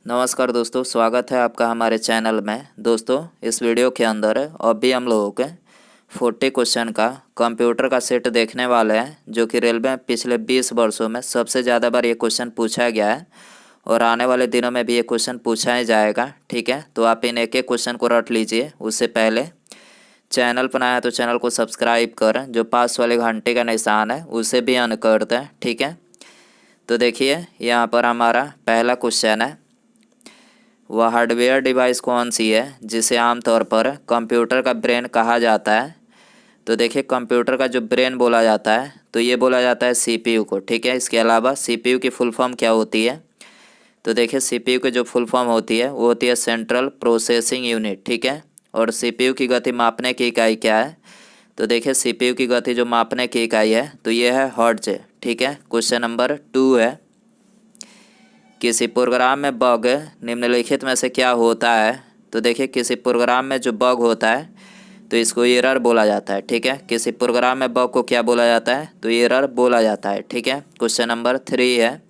नमस्कार दोस्तों, स्वागत है आपका हमारे चैनल में। दोस्तों, इस वीडियो के अंदर अभी हम लोगों के 40 क्वेश्चन का कंप्यूटर का सेट देखने वाले हैं, जो कि रेलवे में पिछले 20 वर्षों में सबसे ज़्यादा बार ये क्वेश्चन पूछा गया है और आने वाले दिनों में भी ये क्वेश्चन पूछा ही जाएगा। ठीक है, तो आप इन एक एक क्वेश्चन को रट लीजिए। उससे पहले चैनल पर आया तो चैनल को सब्सक्राइब कर, जो पास वाले घंटे का निशान है उसे भी ऑन कर दें। ठीक है, तो देखिए यहाँ पर हमारा पहला क्वेश्चन है, वह हार्डवेयर डिवाइस कौन सी है जिसे आमतौर पर कंप्यूटर का ब्रेन कहा जाता है। तो देखिए, कंप्यूटर का जो ब्रेन बोला जाता है तो ये बोला जाता है सीपीयू को। ठीक है, इसके अलावा सीपीयू की फुल फॉर्म क्या होती है? तो देखिए, सीपीयू की जो फुल फॉर्म होती है वो होती है सेंट्रल प्रोसेसिंग यूनिट। ठीक है, और सीपीयू की गति मापने की इकाई क्या है? तो देखिए, सीपीयू की गति जो मापने की इकाई है तो ये है हर्ट्ज। ठीक है, क्वेश्चन नंबर 2 है, किसी प्रोग्राम में बग निम्नलिखित में से क्या होता है? तो देखिए, किसी प्रोग्राम में जो बग होता है तो इसको एरर बोला जाता है। ठीक है, किसी प्रोग्राम में बग को क्या बोला जाता है? तो एरर बोला जाता है। ठीक है, क्वेश्चन नंबर 3 है,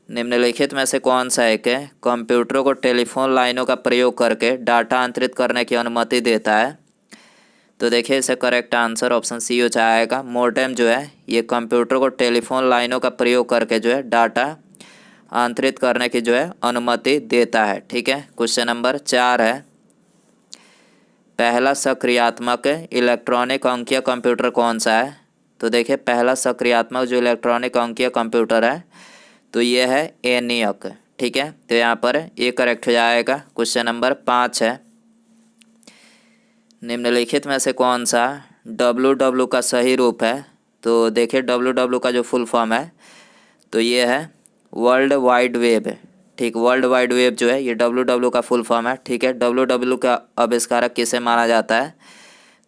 निम्नलिखित में से कौन सा एक कंप्यूटरों को टेलीफोन लाइनों का प्रयोग करके डाटा अंतरित करने की अनुमति देता है? तो देखिए, इसे करेक्ट आंसर ऑप्शन सी हो जाएगा। मोडेम जो है ये कंप्यूटर को टेलीफोन लाइनों का प्रयोग करके जो है डाटा आंतरित करने की जो है अनुमति देता है। ठीक है, क्वेश्चन नंबर 4 है, पहला सक्रियात्मक इलेक्ट्रॉनिक अंकीय कंप्यूटर कौन सा है? तो देखिए, पहला सक्रियात्मक जो इलेक्ट्रॉनिक अंकीय कंप्यूटर है तो ये है ENIAC। ठीक है, तो यहाँ पर ये करेक्ट हो जाएगा। क्वेश्चन नंबर 5 है, निम्नलिखित में से कौन सा WW का सही रूप है? तो देखिए, WW का जो फुल फॉर्म है तो ये है वर्ल्ड वाइड वेब। ठीक, वर्ल्ड वाइड वेब जो है ये WW का फुल फॉर्म है। ठीक है, WW का आविष्कारक किसे माना जाता है?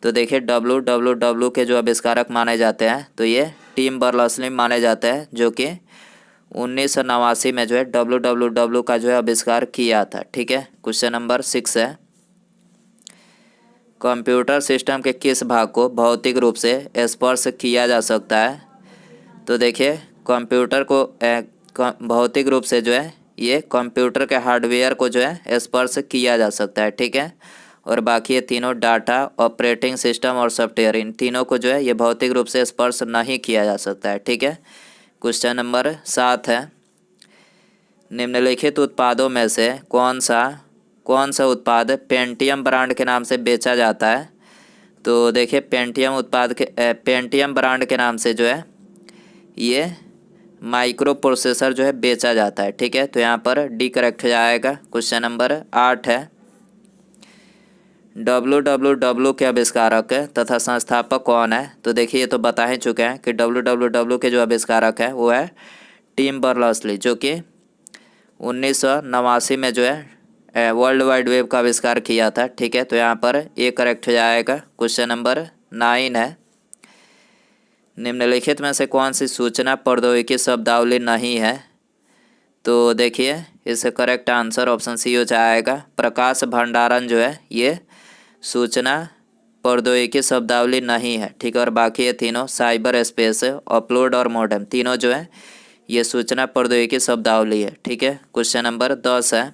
तो देखिए, WWW के जो आविष्कारक माने जाते हैं तो ये टिम बर्नर्स-ली माने जाते हैं, जो कि 1989 में जो है WWW का जो है आविष्कार किया था। ठीक है, क्वेश्चन नंबर 6 है, कंप्यूटर सिस्टम के किस भाग को भौतिक रूप से स्पर्श किया जा सकता है? तो देखिए, कंप्यूटर को भौतिक रूप से जो है ये कंप्यूटर के हार्डवेयर को जो है स्पर्श किया जा सकता है। ठीक है, और बाकी ये तीनों डाटा, ऑपरेटिंग सिस्टम और सॉफ्टवेयर, इन तीनों को जो है ये भौतिक रूप से स्पर्श नहीं किया जा सकता है। ठीक है, क्वेश्चन नंबर 7 है, निम्नलिखित उत्पादों में से कौन सा उत्पाद पेंटियम ब्रांड के नाम से बेचा जाता है? तो देखिए, पेंटियम ब्रांड के नाम से जो है ये माइक्रो प्रोसेसर जो है बेचा जाता है। ठीक है, तो यहाँ पर डी करेक्ट हो जाएगा। क्वेश्चन नंबर 8 है, WWW के आविष्कारक तथा संस्थापक कौन है? तो देखिए, ये तो बता ही चुके हैं कि WWW के जो आविष्कारक है वो है टिम बर्नर्स-ली, जो कि 1989 में जो है वर्ल्ड वाइड वेब का आविष्कार किया था। ठीक है, तो यहाँ पर ये करेक्ट हो जाएगा। क्वेश्चन नंबर 9 है, निम्नलिखित में से कौन सी सूचना प्रौद्योगिकी शब्दावली नहीं है? तो देखिए, इससे करेक्ट आंसर ऑप्शन सी हो जाएगा। प्रकाश भंडारण जो है ये सूचना प्रौद्योगिकी शब्दावली नहीं है। ठीक है, और बाकी ये तीनों साइबर स्पेस, अपलोड और मॉडेम, तीनों जो है ये सूचना प्रौद्योगिकी शब्दावली है। ठीक है, क्वेश्चन नंबर 10 है,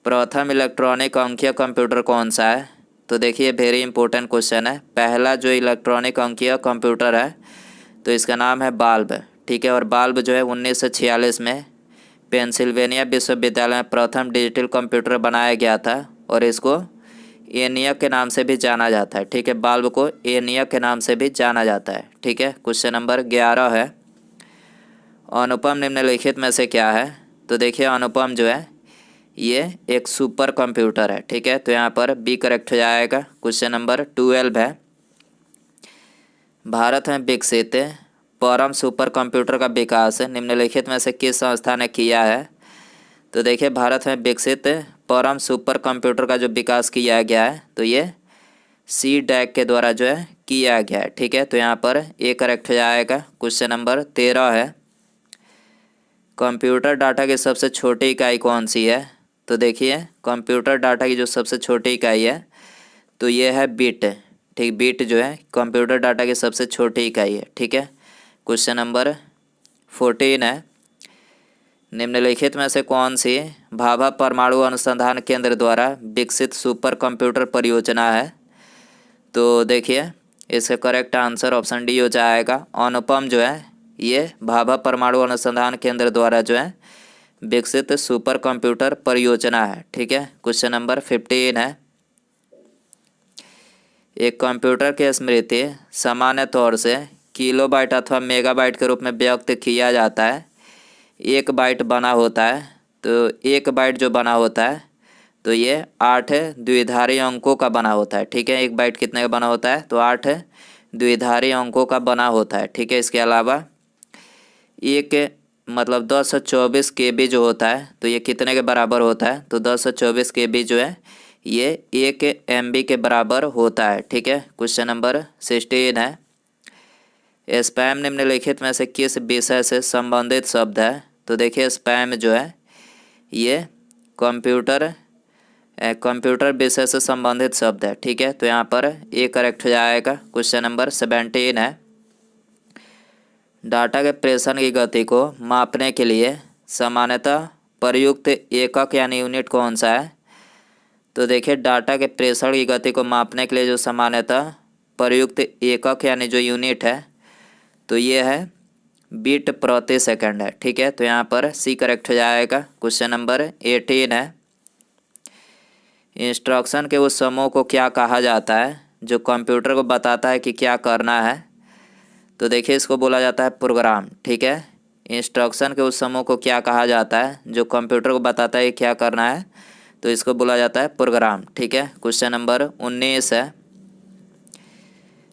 प्रथम इलेक्ट्रॉनिक अंकीय कंप्यूटर कौन सा है? तो देखिए, वेरी इंपॉर्टेंट क्वेश्चन है। पहला जो इलेक्ट्रॉनिक अंकीय कंप्यूटर है तो इसका नाम है बाल्ब। ठीक है, और बाल्ब जो है 1946 में पेंसिल्वेनिया विश्वविद्यालय में प्रथम डिजिटल कंप्यूटर बनाया गया था और इसको ENIAC के नाम से भी जाना जाता है। ठीक है, बाल्ब को ENIAC के नाम से भी जाना जाता है। ठीक है, क्वेश्चन नंबर 11 है, अनुपम निम्नलिखित में से क्या है? तो देखिए, अनुपम जो है ये एक सुपर कंप्यूटर है। ठीक है, तो यहाँ पर बी करेक्ट हो जाएगा। क्वेश्चन नंबर 12 है, भारत में विकसित परम सुपर कंप्यूटर का विकास निम्नलिखित में से किस संस्था ने किया है? तो देखिए, भारत में विकसित परम सुपर कंप्यूटर का जो विकास किया गया है तो ये CDAC के द्वारा जो है किया गया है। ठीक है, तो यहाँ पर ए करेक्ट हो जाएगा। क्वेश्चन नंबर 13 है, कंप्यूटर डाटा की सबसे छोटी इकाई कौन सी है? तो देखिए, कंप्यूटर डाटा की जो सबसे छोटी इकाई है तो ये है बिट। ठीक, बिट जो है कंप्यूटर डाटा की सबसे छोटी इकाई है। ठीक है, क्वेश्चन नंबर 14 है, निम्नलिखित में से कौन सी भाभा परमाणु अनुसंधान केंद्र द्वारा विकसित सुपर कंप्यूटर परियोजना है? तो देखिए इसका करेक्ट आंसर ऑप्शन डी हो जाएगा। अनुपम जो है ये भाभा परमाणु अनुसंधान केंद्र द्वारा जो है विकसित सुपर कंप्यूटर परियोजना है। ठीक है, क्वेश्चन नंबर 15 है। एक कंप्यूटर की स्मृति सामान्य तौर से किलोबाइट अथवा मेगाबाइट के रूप में व्यक्त किया जाता है। एक बाइट बना होता है, तो एक बाइट जो बना होता है तो ये 8 द्विधारी अंकों का बना होता है। ठीक है, एक बाइट कितने का बना होता है? तो 8 द्विधारी अंकों का बना होता है। ठीक है, इसके अलावा एक मतलब 1024 KB जो होता है तो ये कितने के बराबर होता है? तो 1024 KB जो है ये 1 MB के बराबर होता है। ठीक है, क्वेश्चन नंबर 16 है। स्पैम निम्नलिखित में से किस विषय से संबंधित शब्द है? तो देखिए स्पैम जो है ये कंप्यूटर विषय से संबंधित शब्द है। ठीक है, तो यहाँ पर ए करेक्ट हो जाएगा। क्वेश्चन नंबर 17 है। डाटा के प्रेषण की गति को मापने के लिए सामान्यतः प्रयुक्त एकक यानी यूनिट कौन सा है? तो देखिए डाटा के प्रेषण की गति को मापने के लिए जो सामान्यतः प्रयुक्त एकक यानी जो यूनिट है तो ये है बीट प्रति सेकंड है। ठीक है, तो यहाँ पर सी करेक्ट हो जाएगा। क्वेश्चन नंबर 18 है। इंस्ट्रक्शन के उस समूह को क्या कहा जाता है जो कंप्यूटर को बताता है कि क्या करना है? तो देखिए इसको बोला जाता है प्रोग्राम। ठीक है, इंस्ट्रक्शन के उस समूह को क्या कहा जाता है जो कंप्यूटर को बताता है क्या करना है? तो इसको बोला जाता है प्रोग्राम। ठीक है, क्वेश्चन नंबर 19 है।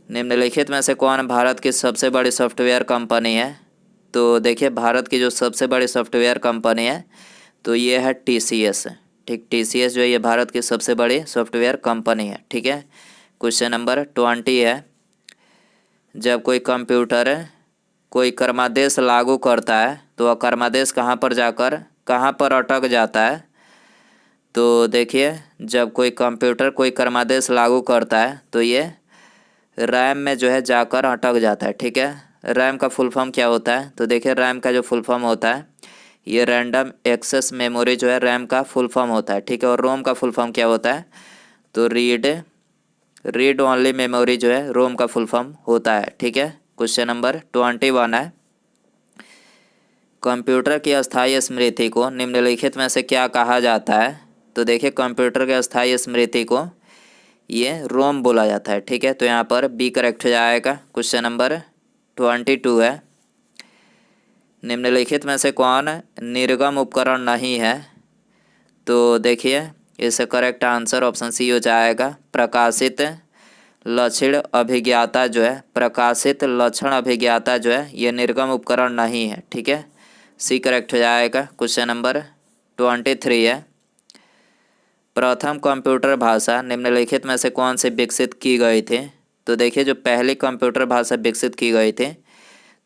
निम्नलिखित में से कौन भारत की सबसे बड़ी सॉफ्टवेयर कंपनी है? तो देखिए भारत की जो सबसे बड़ी सॉफ्टवेयर कंपनी है तो ये है TCS। ठीक, TCS जो है ये भारत की सबसे बड़ी सॉफ्टवेयर कंपनी है। ठीक है, क्वेश्चन नंबर 20 है। जब कोई कंप्यूटर कोई क्रमादेश लागू करता है तो वह क्रमादेश कहाँ पर जाकर कहाँ पर अटक जाता है? तो देखिए जब कोई कंप्यूटर कोई क्रमादेश लागू करता है तो ये रैम में जो है जाकर अटक जाता है। ठीक है, रैम का फुल फॉर्म क्या होता है? तो देखिए रैम का जो फुल फॉर्म होता है ये रैंडम एक्सेस मेमोरी जो है रैम का फुल फॉर्म होता है। ठीक है, और रोम का फुल फॉर्म क्या होता है? तो रीड ओनली मेमोरी जो है रोम का फुल फॉर्म होता है। ठीक है, क्वेश्चन नंबर 21 है। कंप्यूटर की अस्थायी स्मृति को निम्नलिखित में से क्या कहा जाता है? तो देखिए कंप्यूटर की अस्थायी स्मृति को ये रोम बोला जाता है। ठीक है, तो यहाँ पर बी करेक्ट हो जाएगा। क्वेश्चन नंबर 22 है। निम्नलिखित में से कौन निर्गम उपकरण नहीं है? तो देखिए इसका करेक्ट आंसर ऑप्शन सी हो जाएगा। प्रकाशित लक्षण अभिज्ञाता जो है प्रकाशित लक्षण अभिज्ञाता जो है ये निर्गम उपकरण नहीं है। ठीक है, सी करेक्ट हो जाएगा। क्वेश्चन नंबर 23 है। प्रथम कंप्यूटर भाषा निम्नलिखित में से कौन सी विकसित की गई थी? तो देखिए जो पहली कंप्यूटर भाषा विकसित की गई थी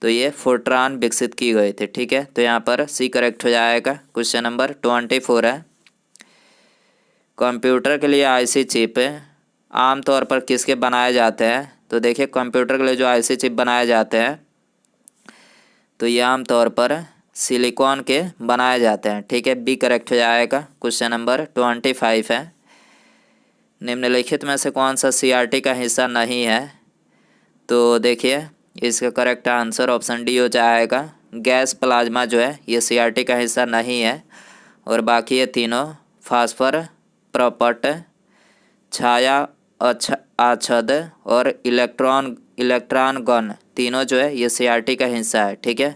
तो ये फोर्ट्रान विकसित की गई थी। ठीक है, तो यहाँ पर सी करेक्ट हो जाएगा। क्वेश्चन नंबर 24 है। कंप्यूटर के लिए IC चिप आमतौर पर किसके बनाए जाते हैं? तो देखिए कंप्यूटर के लिए जो IC चिप बनाए जाते हैं तो ये आमतौर पर सिलिकॉन के बनाए जाते हैं। ठीक है, बी करेक्ट हो जाएगा। क्वेश्चन नंबर 25 है। निम्नलिखित में से कौन सा CRT का हिस्सा नहीं है? तो देखिए इसका करेक्ट आंसर ऑप्शन डी हो जाएगा। गैस प्लाज्मा जो है ये CRT का हिस्सा नहीं है और बाकी ये तीनों फास्फर प्रपट छाया आच्छद और इलेक्ट्रॉन गन तीनों जो है ये CRT का हिस्सा है। ठीक है,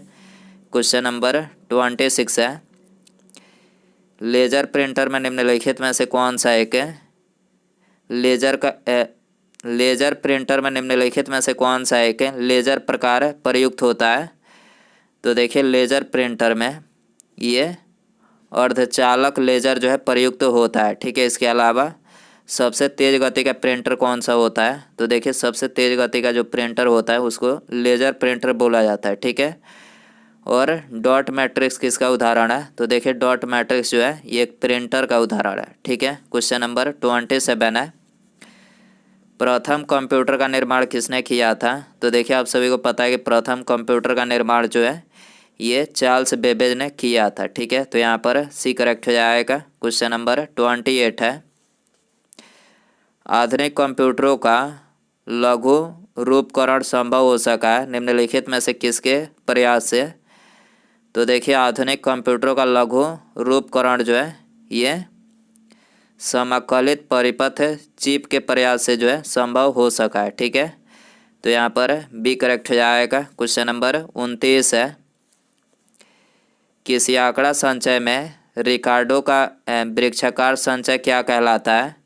क्वेश्चन नंबर 26 है। लेजर प्रिंटर में निम्नलिखित में से कौन सा एक लेजर प्रिंटर में निम्नलिखित में से कौन सा एक लेजर प्रकार प्रयुक्त होता है? तो देखिए लेजर प्रिंटर में ये अर्धचालक लेजर जो है प्रयुक्त होता है। ठीक है, इसके अलावा सबसे तेज़ गति का प्रिंटर कौन सा होता है? तो देखिए सबसे तेज़ गति का जो प्रिंटर होता है उसको लेजर प्रिंटर बोला जाता है। ठीक है, और डॉट मैट्रिक्स किसका उदाहरण है? तो देखिए डॉट मैट्रिक्स जो है ये एक प्रिंटर का उदाहरण है। ठीक है, क्वेश्चन नंबर 27 है। प्रथम कंप्यूटर का निर्माण किसने किया था? तो देखिए आप सभी को पता है कि प्रथम कंप्यूटर का निर्माण जो है ये चार्ल्स बेबेज ने किया था। ठीक है, तो यहाँ पर सी करेक्ट हो जाएगा। क्वेश्चन नंबर 28 है, आधुनिक कंप्यूटरों का लघु रूपकरण संभव हो सका है निम्नलिखित में से किसके प्रयास से। तो देखिए, आधुनिक कंप्यूटरों का लघु रूपकरण जो है ये समाकलित परिपथ चिप के प्रयास से जो है संभव हो सका है। ठीक है, तो यहाँ पर बी करेक्ट हो जाएगा। क्वेश्चन नंबर 29 है, किसी आंकड़ा संचय में रिकार्डो का वृक्षाकार संचय क्या कहलाता है।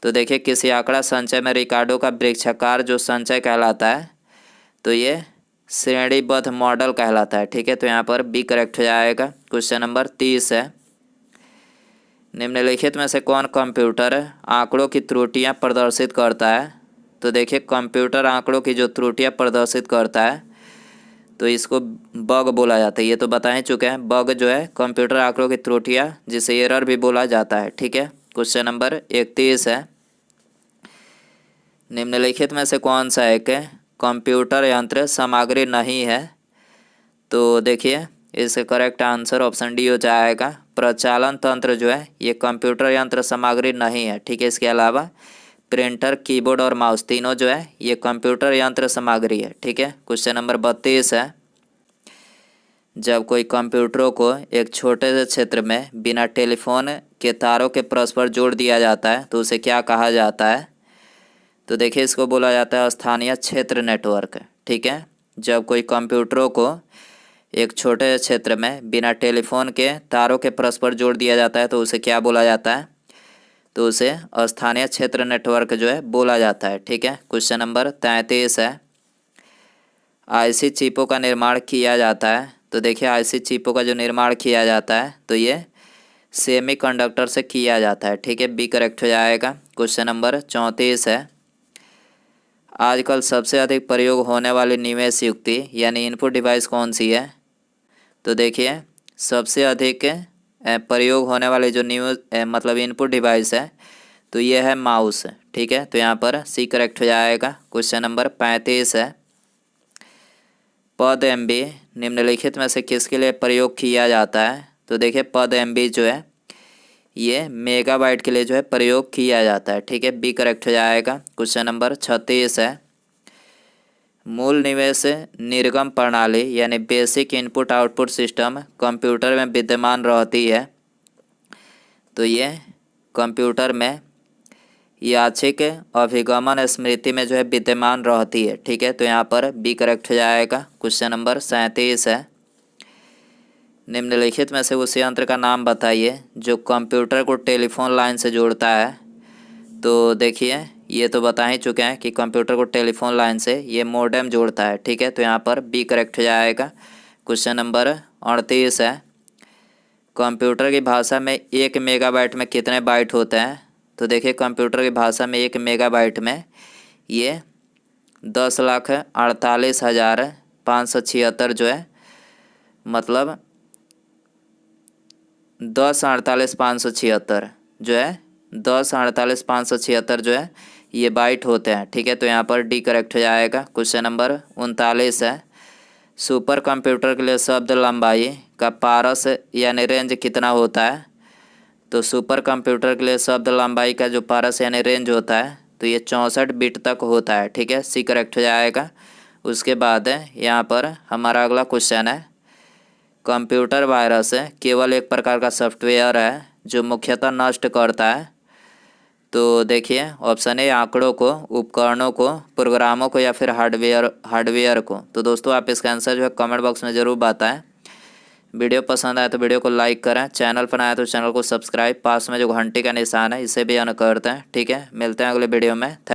तो देखिए, किसी आंकड़ा संचय में रिकार्डो का वृक्षाकार जो संचय कहलाता है तो ये श्रेणीबद्ध मॉडल कहलाता है। ठीक है, तो यहाँ पर बी करेक्ट हो जाएगा। क्वेश्चन नंबर 30 है, निम्नलिखित में से कौन कंप्यूटर आंकड़ों की त्रुटियां प्रदर्शित करता है। तो देखिए, कंप्यूटर आंकड़ों की जो त्रुटियां प्रदर्शित करता है तो इसको बग बोला जाता है। ये तो बता ही चुके हैं, बग जो है कंप्यूटर आंकड़ों की त्रुटियां, जिसे एरर भी बोला जाता है। ठीक है, क्वेश्चन नंबर 31 है, निम्नलिखित में से कौन सा एक कंप्यूटर यंत्र सामग्री नहीं है। तो देखिए, इसका करेक्ट आंसर ऑप्शन डी हो जाएगा। प्रचालन तंत्र जो है ये कंप्यूटर यंत्र सामग्री नहीं है। ठीक है, इसके अलावा प्रिंटर, कीबोर्ड और माउस तीनों जो है ये कंप्यूटर यंत्र सामग्री है। ठीक है, क्वेश्चन नंबर 32 है, जब कोई कंप्यूटरों को एक छोटे से क्षेत्र में बिना टेलीफोन के तारों के परस्पर जोड़ दिया जाता है तो उसे क्या कहा जाता है। तो देखिए, इसको बोला जाता है स्थानीय क्षेत्र नेटवर्क। ठीक है, जब कोई कंप्यूटरों को एक छोटे क्षेत्र में बिना टेलीफोन के तारों के परस्पर जोड़ दिया जाता है तो उसे क्या बोला जाता है। तो उसे स्थानीय क्षेत्र नेटवर्क जो है बोला जाता है। ठीक है, क्वेश्चन नंबर 33 है, आईसी चिपों का निर्माण किया जाता है। तो देखिए, आईसी चिपों का जो निर्माण किया जाता है तो ये सेमीकंडक्टर से किया जाता है। ठीक है, बी करेक्ट हो जाएगा। क्वेश्चन नंबर 34 है, आजकल सबसे अधिक प्रयोग होने वाली निवेश युक्ति यानी इनपुट डिवाइस कौन सी है। तो देखिए, सबसे अधिक प्रयोग होने वाले जो मतलब इनपुट डिवाइस है तो ये है माउस। ठीक है, तो यहाँ पर सी करेक्ट हो जाएगा। क्वेश्चन नंबर 35 है, पद एमबी निम्नलिखित में से किसके लिए प्रयोग किया जाता है। तो देखिए, पद एमबी जो है ये मेगाबाइट के लिए जो है प्रयोग किया जाता है। ठीक है, बी करेक्ट हो जाएगा। क्वेश्चन नंबर 36 है, मूल निवेश निर्गम प्रणाली यानी basic input output system computer में विद्यमान रहती है। तो ये कंप्यूटर में यादृच्छिक अभिगमन स्मृति में जो है विद्यमान रहती है। ठीक है, तो यहाँ पर बी करेक्ट हो जाएगा। क्वेश्चन नंबर 37 है, निम्नलिखित में से उस यंत्र का नाम बताइए जो कंप्यूटर को टेलीफोन लाइन से जोड़ता है। तो देखिए, ये तो बता ही चुके हैं कि कंप्यूटर को टेलीफोन लाइन से ये मॉडेम जोड़ता है। ठीक है, तो यहाँ पर बी करेक्ट हो जाएगा। क्वेश्चन नंबर 38 है, कंप्यूटर की भाषा में 1 मेगाबाइट में कितने बाइट होते हैं। तो देखिए, कंप्यूटर की भाषा में 1 मेगाबाइट में ये 10,48,576 जो है मतलब 10,48,576 जो है 10,48,576 जो है ये बाइट होते हैं। ठीक है, तो यहाँ पर डी करेक्ट हो जाएगा। क्वेश्चन नंबर 39 है, सुपर कंप्यूटर के लिए शब्द लंबाई का पारस यानी रेंज कितना होता है। तो सुपर कंप्यूटर के लिए शब्द लंबाई का जो पारस यानी रेंज होता है तो ये 64 बिट तक होता है। ठीक है, सी करेक्ट हो जाएगा। उसके बाद यहाँ पर हमारा अगला क्वेश्चन है, कंप्यूटर वायरस केवल एक प्रकार का सॉफ्टवेयर है जो मुख्यतः नष्ट करता है। तो देखिए, ऑप्शन ए आंकड़ों को, उपकरणों को, प्रोग्रामों को या फिर हार्डवेयर को। तो दोस्तों, आप इसका आंसर जो है कमेंट बॉक्स में ज़रूर बताएं। वीडियो पसंद आए तो वीडियो को लाइक करें, चैनल पर आए तो चैनल को सब्सक्राइब, पास में जो घंटी का निशान है इसे भी ऑन करते हैं। ठीक है, मिलते हैं अगले वीडियो में।